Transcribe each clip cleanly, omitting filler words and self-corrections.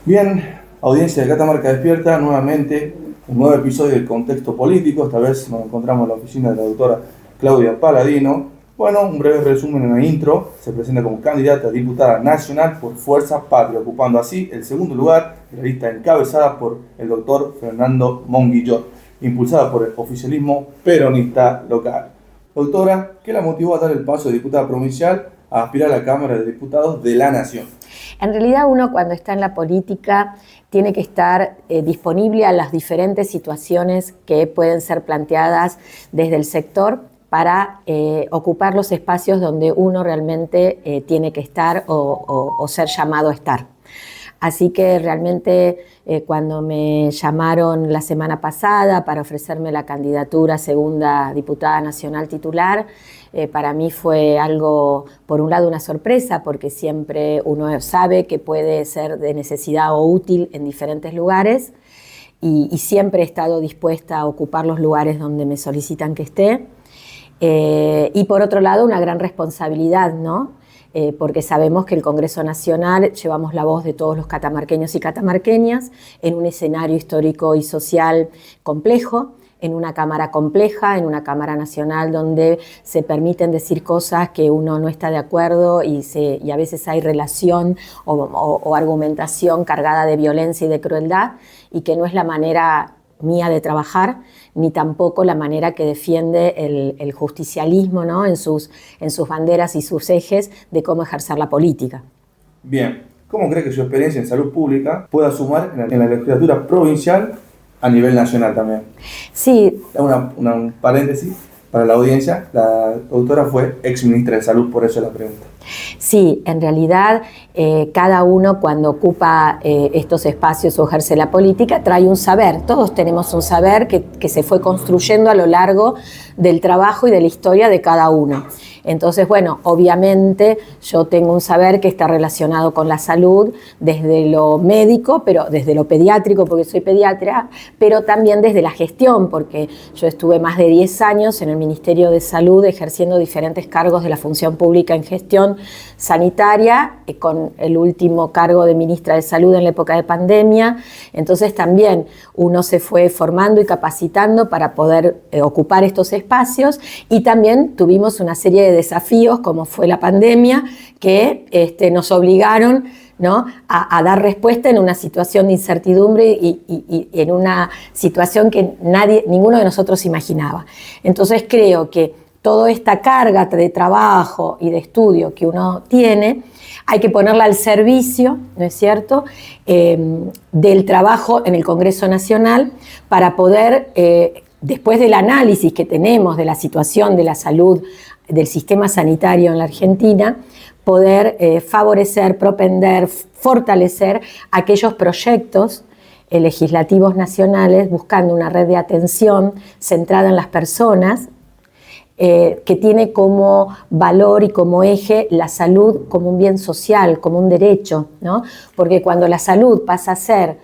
Bien, audiencia de Catamarca Despierta, nuevamente un nuevo episodio del Contexto Político. Esta vez nos encontramos en la oficina de la doctora Claudia Paladino. Bueno, un breve resumen en la intro. Se presenta como candidata a diputada nacional por Fuerza Patria, ocupando así el segundo lugar de la lista encabezada por el doctor Fernando Monguillot, impulsada por el oficialismo peronista local. Doctora, ¿qué la motivó a dar el paso de diputada provincial a aspirar a la Cámara de Diputados de la Nación? En realidad uno cuando está en la política tiene que estar disponible a las diferentes situaciones que pueden ser planteadas desde el sector para ocupar los espacios donde uno realmente tiene que estar o ser llamado a estar. Así que realmente cuando me llamaron la semana pasada para ofrecerme la candidatura a segunda diputada nacional titular, para mí fue algo, por un lado, una sorpresa, porque siempre uno sabe que puede ser de necesidad o útil en diferentes lugares y siempre he estado dispuesta a ocupar los lugares donde me solicitan que esté. Y por otro lado, una gran responsabilidad, ¿no? Porque sabemos que el Congreso Nacional llevamos la voz de todos los catamarqueños y catamarqueñas en un escenario histórico y social complejo, en una Cámara compleja, en una Cámara Nacional donde se permiten decir cosas que uno no está de acuerdo y a veces hay relación o argumentación cargada de violencia y de crueldad, y que no es la manera mía de trabajar, ni tampoco la manera que defiende el justicialismo, ¿no? en sus banderas y sus ejes de cómo ejercer la política. Bien, ¿cómo cree que su experiencia en salud pública pueda sumar en la legislatura provincial a nivel nacional también? Sí. Un paréntesis para la audiencia: la doctora fue ex ministra de Salud, por eso la pregunta. Sí, en realidad cada uno cuando ocupa estos espacios o ejerce la política trae un saber. Todos tenemos un saber que se fue construyendo a lo largo del trabajo y de la historia de cada uno. Entonces, bueno, obviamente yo tengo un saber que está relacionado con la salud desde lo médico, pero desde lo pediátrico, porque soy pediatra, pero también desde la gestión, porque yo estuve más de 10 años en el Ministerio de Salud ejerciendo diferentes cargos de la función pública en gestión sanitaria, con el último cargo de ministra de Salud en la época de pandemia. Entonces también uno se fue formando y capacitando para poder ocupar estos espacios, y también tuvimos una serie de desafíos como fue la pandemia que nos obligaron, ¿no?, a dar respuesta en una situación de incertidumbre y en una situación que ninguno de nosotros imaginaba. Entonces creo que toda esta carga de trabajo y de estudio que uno tiene, hay que ponerla al servicio, ¿no es cierto?, del trabajo en el Congreso Nacional para poder, después del análisis que tenemos de la situación de la salud del sistema sanitario en la Argentina, poder favorecer, propender, fortalecer aquellos proyectos legislativos nacionales buscando una red de atención centrada en las personas, que tiene como valor y como eje la salud como un bien social, como un derecho, ¿no? Porque cuando la salud pasa a ser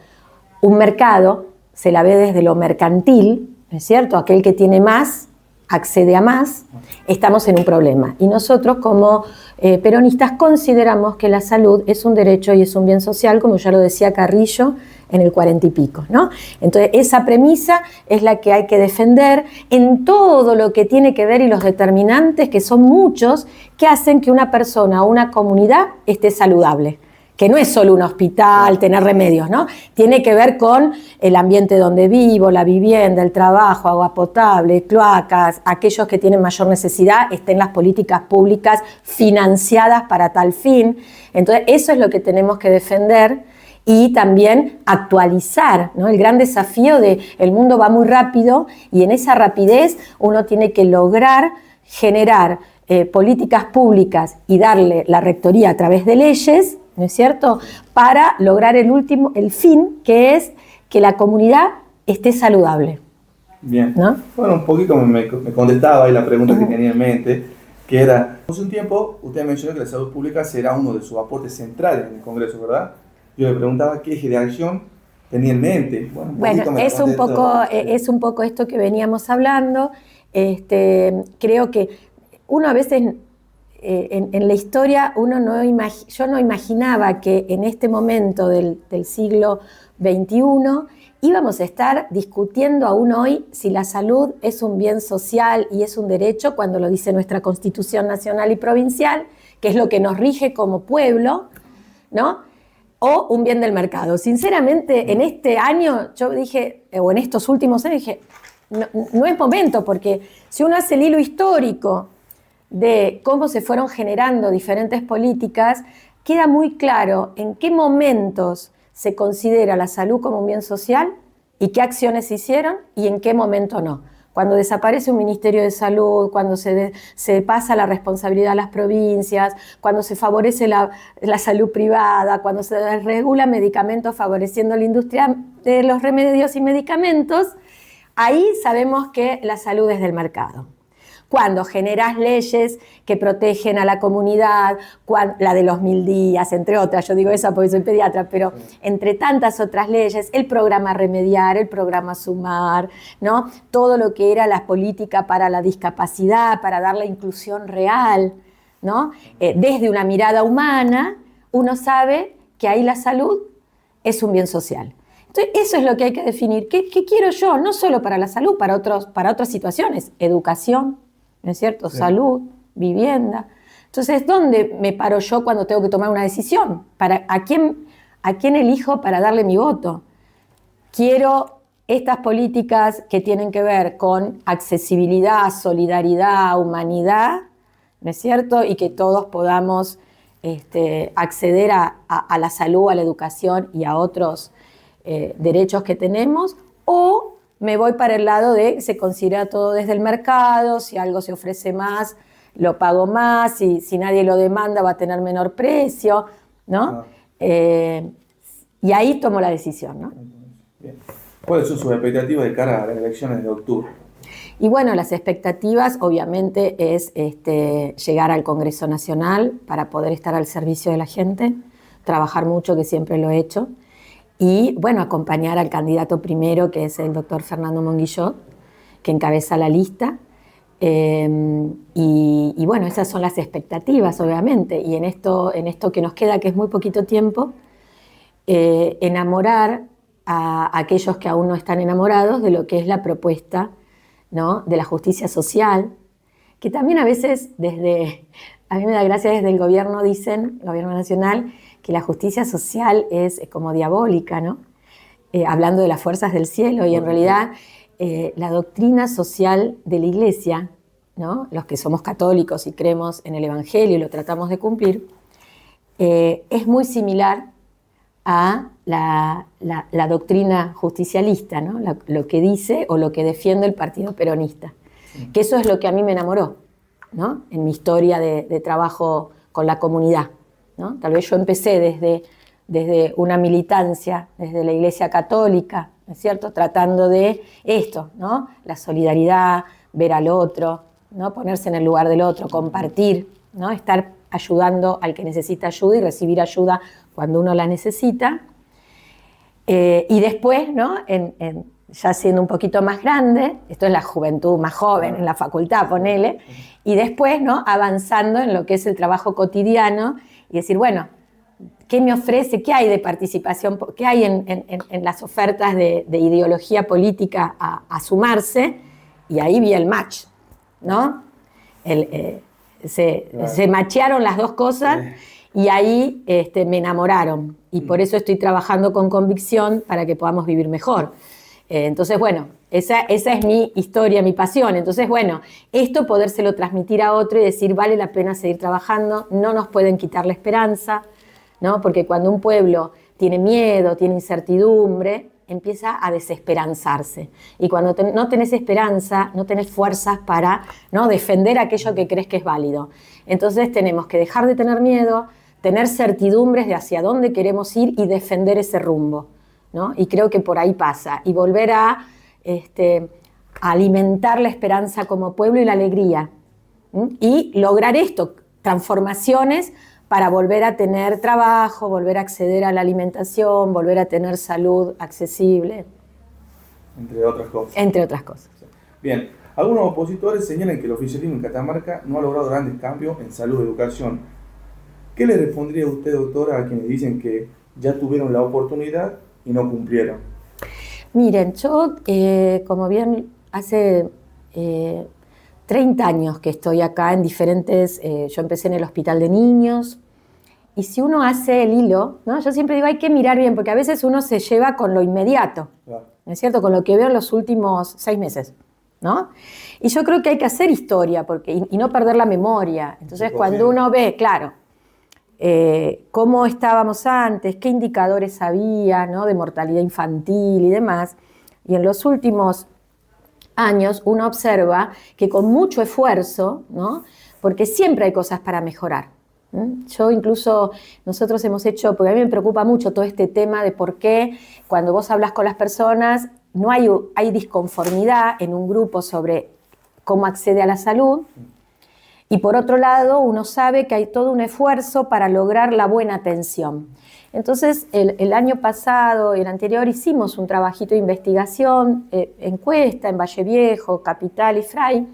un mercado, se la ve desde lo mercantil, ¿no es cierto? Aquel que tiene más accede a más, estamos en un problema. Y nosotros como peronistas consideramos que la salud es un derecho y es un bien social, como ya lo decía Carrillo en el 40 y pico, ¿no? Entonces esa premisa es la que hay que defender en todo lo que tiene que ver y los determinantes, que son muchos, que hacen que una persona o una comunidad esté saludable. Que no es solo un hospital, tener remedios, ¿no? Tiene que ver con el ambiente donde vivo, la vivienda, el trabajo, agua potable, cloacas, aquellos que tienen mayor necesidad, estén las políticas públicas financiadas para tal fin. Entonces, eso es lo que tenemos que defender y también actualizar, ¿no? El gran desafío de el mundo va muy rápido y en esa rapidez uno tiene que lograr generar políticas públicas y darle la rectoría a través de leyes, ¿no es cierto?, para lograr el fin, que es que la comunidad esté saludable. Bien, ¿no? Bueno, un poquito me contestaba ahí la pregunta que tenía en mente, que era, hace un tiempo usted mencionó que la salud pública será uno de sus aportes centrales en el Congreso, ¿verdad? Yo le preguntaba qué eje de acción tenía en mente. Bueno, es un poco esto que veníamos hablando. Creo que uno a veces en la historia yo no imaginaba que en este momento del siglo XXI íbamos a estar discutiendo aún hoy si la salud es un bien social y es un derecho, cuando lo dice nuestra Constitución Nacional y Provincial, que es lo que nos rige como pueblo, ¿no? O un bien del mercado. Sinceramente, en este año yo dije, o en estos últimos años dije, no es momento, porque si uno hace el hilo histórico de cómo se fueron generando diferentes políticas, queda muy claro en qué momentos se considera la salud como un bien social y qué acciones se hicieron y en qué momento no. Cuando desaparece un Ministerio de Salud, cuando se pasa la responsabilidad a las provincias, cuando se favorece la salud privada, cuando se regula medicamentos favoreciendo la industria de los remedios y medicamentos, ahí sabemos que la salud es del mercado. Cuando generas leyes que protegen a la comunidad, la de los 1000 días, entre otras, yo digo esa porque soy pediatra, pero entre tantas otras leyes, el programa Remediar, el programa Sumar, ¿no? Todo lo que era la política para la discapacidad, para dar la inclusión real, ¿no? Desde una mirada humana, uno sabe que ahí la salud es un bien social. Entonces, eso es lo que hay que definir. ¿Qué quiero yo? No solo para la salud, para otras situaciones. Educación, ¿no es cierto? Sí. Salud, vivienda. Entonces, ¿dónde me paro yo cuando tengo que tomar una decisión? ¿A quién elijo para darle mi voto? Quiero estas políticas que tienen que ver con accesibilidad, solidaridad, humanidad, ¿no es cierto? Y que todos podamos acceder a la salud, a la educación y a otros derechos que tenemos, o me voy para el lado de se considera todo desde el mercado, si algo se ofrece más, lo pago más, y si nadie lo demanda va a tener menor precio, ¿no? Y ahí tomo la decisión, ¿no? Bien. ¿Cuáles son sus expectativas de cara a las elecciones de octubre? Y bueno, las expectativas obviamente es llegar al Congreso Nacional para poder estar al servicio de la gente, trabajar mucho, que siempre lo he hecho, y bueno, acompañar al candidato primero, que es el doctor Fernando Monguillot, que encabeza la lista. Y bueno, esas son las expectativas, obviamente. Y en esto que nos queda, que es muy poquito tiempo, enamorar a aquellos que aún no están enamorados de lo que es la propuesta, ¿no?, de la justicia social, que también a veces a mí me da gracia, desde el gobierno dicen, el gobierno nacional, que la justicia social es como diabólica, ¿no? Hablando de las fuerzas del cielo, y en realidad la doctrina social de la Iglesia, ¿no?, los que somos católicos y creemos en el Evangelio y lo tratamos de cumplir, es muy similar a la doctrina justicialista, ¿no?, lo que dice o lo que defiende el partido peronista. Sí. Que eso es lo que a mí me enamoró, ¿no?, en mi historia de trabajo con la comunidad, ¿no? Tal vez yo empecé desde una militancia, desde la Iglesia Católica, ¿no es cierto?, tratando de esto, ¿no?, la solidaridad, ver al otro, ¿no?, ponerse en el lugar del otro, compartir, ¿no?, estar ayudando al que necesita ayuda y recibir ayuda cuando uno la necesita. Y después, ¿no?, ya siendo un poquito más grande, esto es la juventud más joven, en la facultad, ponele, y después, ¿no?, avanzando en lo que es el trabajo cotidiano y decir, bueno, ¿qué me ofrece? ¿Qué hay de participación? ¿Qué hay en las ofertas de ideología política a sumarse? Y ahí vi el match, ¿no? Se machearon las dos cosas, y ahí me enamoraron. Y por eso estoy trabajando con convicción para que podamos vivir mejor. Entonces, bueno, esa es mi historia, mi pasión. Entonces, bueno, esto podérselo transmitir a otro y decir, vale la pena seguir trabajando, no nos pueden quitar la esperanza, ¿no? Porque cuando un pueblo tiene miedo, tiene incertidumbre, empieza a desesperanzarse. Y cuando no tenés esperanza, no tenés fuerzas para, ¿no?, defender aquello que crees que es válido. Entonces tenemos que dejar de tener miedo, tener certidumbres de hacia dónde queremos ir y defender ese rumbo, ¿no? Y creo que por ahí pasa. Y volver a alimentar la esperanza como pueblo y la alegría. Y lograr esto, transformaciones para volver a tener trabajo, volver a acceder a la alimentación, volver a tener salud accesible. Entre otras cosas. Entre otras cosas. Bien. Algunos opositores señalan que el oficialismo en Catamarca no ha logrado grandes cambios en salud y educación. ¿Qué le respondería usted, doctora, a quienes dicen que ya tuvieron la oportunidad y no cumplieron? Miren, yo, como bien hace 30 años que estoy acá en diferentes, yo empecé en el hospital de niños, y si uno hace el hilo, ¿no? Yo siempre digo, hay que mirar bien, porque a veces uno se lleva con lo inmediato, ¿no es cierto? Con lo que veo en los últimos 6 meses, ¿no? Y yo creo que hay que hacer historia y no perder la memoria. Entonces, cuando uno ve, claro, cómo estábamos antes, qué indicadores había, ¿no? De mortalidad infantil y demás, y en los últimos años uno observa que con mucho esfuerzo, ¿no? Porque siempre hay cosas para mejorar. Yo incluso, nosotros hemos hecho, porque a mí me preocupa mucho todo este tema de por qué cuando vos hablas con las personas no hay disconformidad en un grupo sobre cómo accede a la salud, y por otro lado uno sabe que hay todo un esfuerzo para lograr la buena atención. Entonces el año pasado y el anterior hicimos un trabajito de investigación, encuesta en Valle Viejo, Capital y Fray,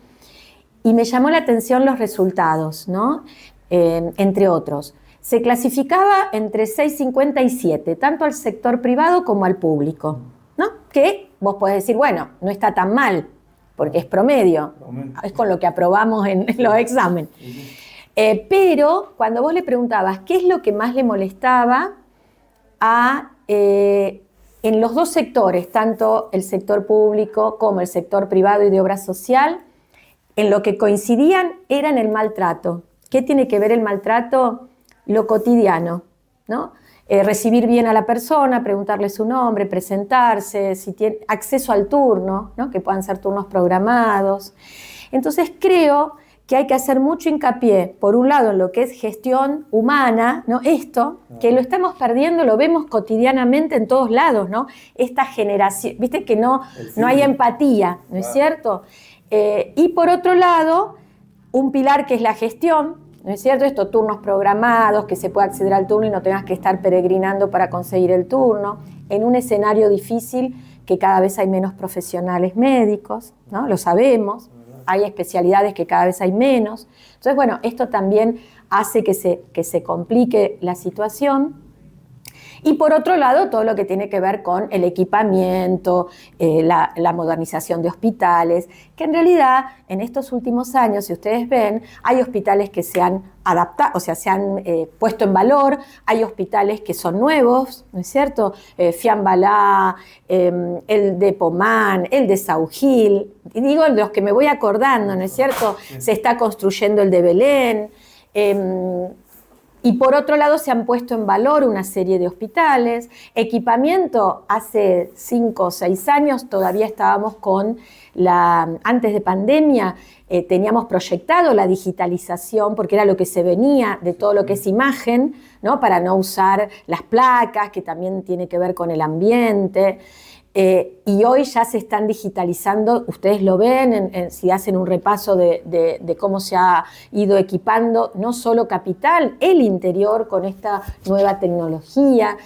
y me llamó la atención los resultados, ¿no? Entre otros. Se clasificaba entre 6,50 y 7, tanto al sector privado como al público, ¿no? Que vos podés decir, bueno, no está tan mal, porque es promedio, es con lo que aprobamos en los exámenes. Pero cuando vos le preguntabas qué es lo que más le molestaba en los dos sectores, tanto el sector público como el sector privado y de obra social, en lo que coincidían era en el maltrato. ¿Qué tiene que ver el maltrato? Lo cotidiano, ¿no? Recibir bien a la persona, preguntarle su nombre, presentarse, si tiene acceso al turno, ¿no? Que puedan ser turnos programados. Entonces creo que hay que hacer mucho hincapié, por un lado, en lo que es gestión humana, ¿no? Esto, que lo estamos perdiendo, lo vemos cotidianamente en todos lados, ¿no? Esta generación, viste que no hay empatía, ¿no es cierto? Y por otro lado, un pilar que es la gestión, ¿no es cierto? Estos turnos programados, que se pueda acceder al turno y no tengas que estar peregrinando para conseguir el turno, en un escenario difícil que cada vez hay menos profesionales médicos, ¿no? Lo sabemos, hay especialidades que cada vez hay menos. Entonces, bueno, esto también hace que se complique la situación. Y por otro lado, todo lo que tiene que ver con el equipamiento, la modernización de hospitales, que en realidad en estos últimos años, si ustedes ven, hay hospitales que se han adaptado, o sea, se han puesto en valor, hay hospitales que son nuevos, ¿no es cierto? Fiambalá, el de Pomán, el de Saugil, y digo de los que me voy acordando, ¿no es cierto? Se está construyendo el de Belén. Y por otro lado se han puesto en valor una serie de hospitales, equipamiento. Hace 5 o 6 años todavía estábamos antes de pandemia, teníamos proyectado la digitalización porque era lo que se venía de todo lo que es imagen, ¿no? Para no usar las placas, que también tiene que ver con el ambiente. Y hoy ya se están digitalizando, ustedes lo ven si hacen un repaso de cómo se ha ido equipando no solo Capital, el interior con esta nueva tecnología.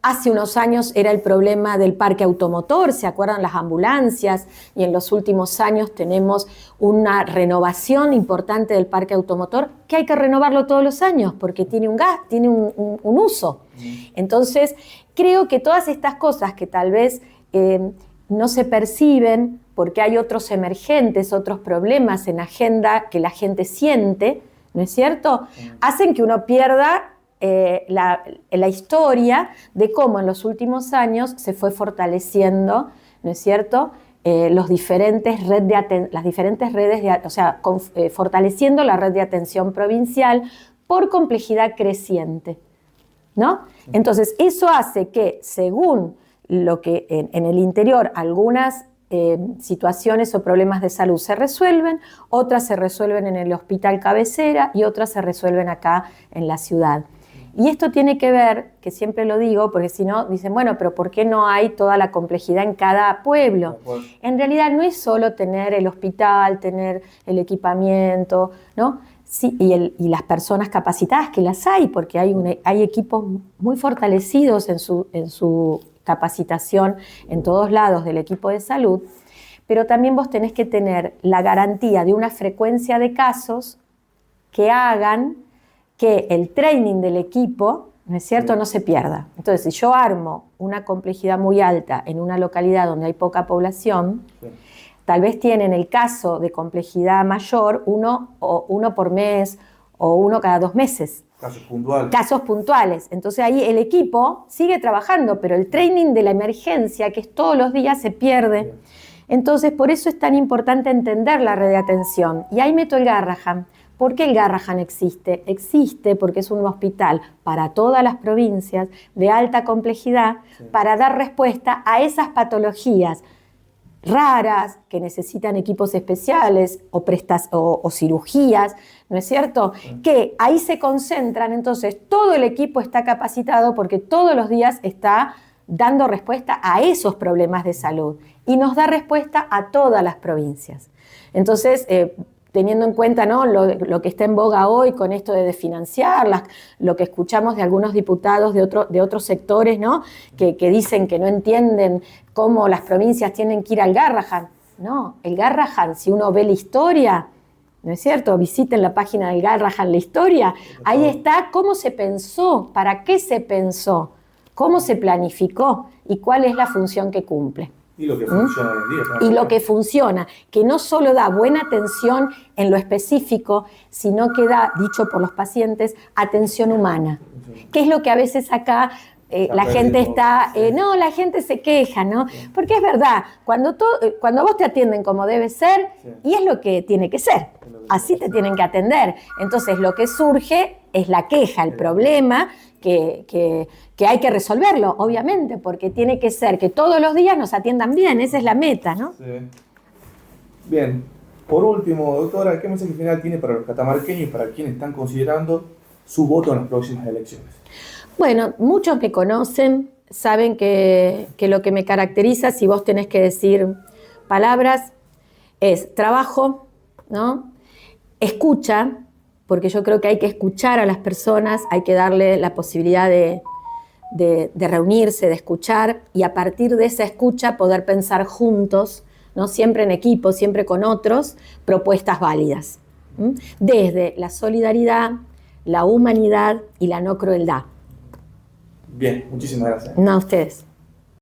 Hace unos años era el problema del parque automotor, ¿se acuerdan? Las ambulancias, y en los últimos años tenemos una renovación importante del parque automotor, que hay que renovarlo todos los años porque tiene un uso. Entonces, creo que todas estas cosas que tal vez no se perciben porque hay otros emergentes, otros problemas en agenda que la gente siente, ¿no es cierto? Hacen que uno pierda la historia de cómo en los últimos años se fue fortaleciendo, ¿no es cierto?, las diferentes redes, fortaleciendo la red de atención provincial por complejidad creciente, ¿no? Entonces, eso hace que, según lo que en el interior algunas situaciones o problemas de salud se resuelven, otras se resuelven en el hospital cabecera y otras se resuelven acá en la ciudad. Y esto tiene que ver, que siempre lo digo, porque si no dicen, bueno, pero ¿por qué no hay toda la complejidad en cada pueblo? En realidad no es solo tener el hospital, tener el equipamiento, ¿no? Sí, y las personas capacitadas, que las hay, porque hay equipos muy fortalecidos en su capacitación en todos lados del equipo de salud, pero también vos tenés que tener la garantía de una frecuencia de casos que hagan que el training del equipo, ¿no es cierto?, no se pierda. Entonces, si yo armo una complejidad muy alta en una localidad donde hay poca población, tal vez tienen el caso de complejidad mayor uno por mes o uno cada 2 meses. Casos puntuales. Casos puntuales. Entonces ahí el equipo sigue trabajando, pero el training de la emergencia, que es todos los días, se pierde. Entonces, por eso es tan importante entender la red de atención. Y ahí meto el Garrahan. ¿Por qué el Garrahan existe? Existe porque es un hospital para todas las provincias de alta complejidad para dar respuesta a esas patologías raras que necesitan equipos especiales o cirugías, ¿no es cierto? Que ahí se concentran, entonces todo el equipo está capacitado porque todos los días está dando respuesta a esos problemas de salud y nos da respuesta a todas las provincias. Entonces, teniendo en cuenta, ¿no?, lo que está en boga hoy con esto de desfinanciar, lo que escuchamos de algunos diputados de otros sectores, ¿no?, que dicen que no entienden cómo las provincias tienen que ir al Garrahan. No, el Garrahan, si uno ve la historia, ¿no es cierto?, visiten la página del Garrahan, la historia, ahí está cómo se pensó, para qué se pensó, cómo se planificó y cuál es la función que cumple. Y lo que funciona hoy en día. Y lo que funciona, que no solo da buena atención en lo específico, sino que da, dicho por los pacientes, atención humana. Que es lo que a veces acá la gente está, no, la gente se queja, ¿no? Porque es verdad, cuando vos te atienden como debe ser, y es lo que tiene que ser, así te tienen que atender. Entonces lo que surge es la queja, el problema, que hay que resolverlo, obviamente, porque tiene que ser que todos los días nos atiendan bien, esa es la meta, ¿no? Sí. Bien, por último, doctora, ¿qué mensaje final tiene para los catamarqueños y para quienes están considerando su voto en las próximas elecciones? Bueno, muchos me conocen, saben que lo que me caracteriza, si vos tenés que decir palabras, es trabajo, ¿no?, escucha, porque yo creo que hay que escuchar a las personas, hay que darle la posibilidad de reunirse, de escuchar, y a partir de esa escucha poder pensar juntos, ¿no?, siempre en equipo, siempre con otros, propuestas válidas. Desde la solidaridad, la humanidad y la no crueldad. Bien, muchísimas gracias. No, a ustedes.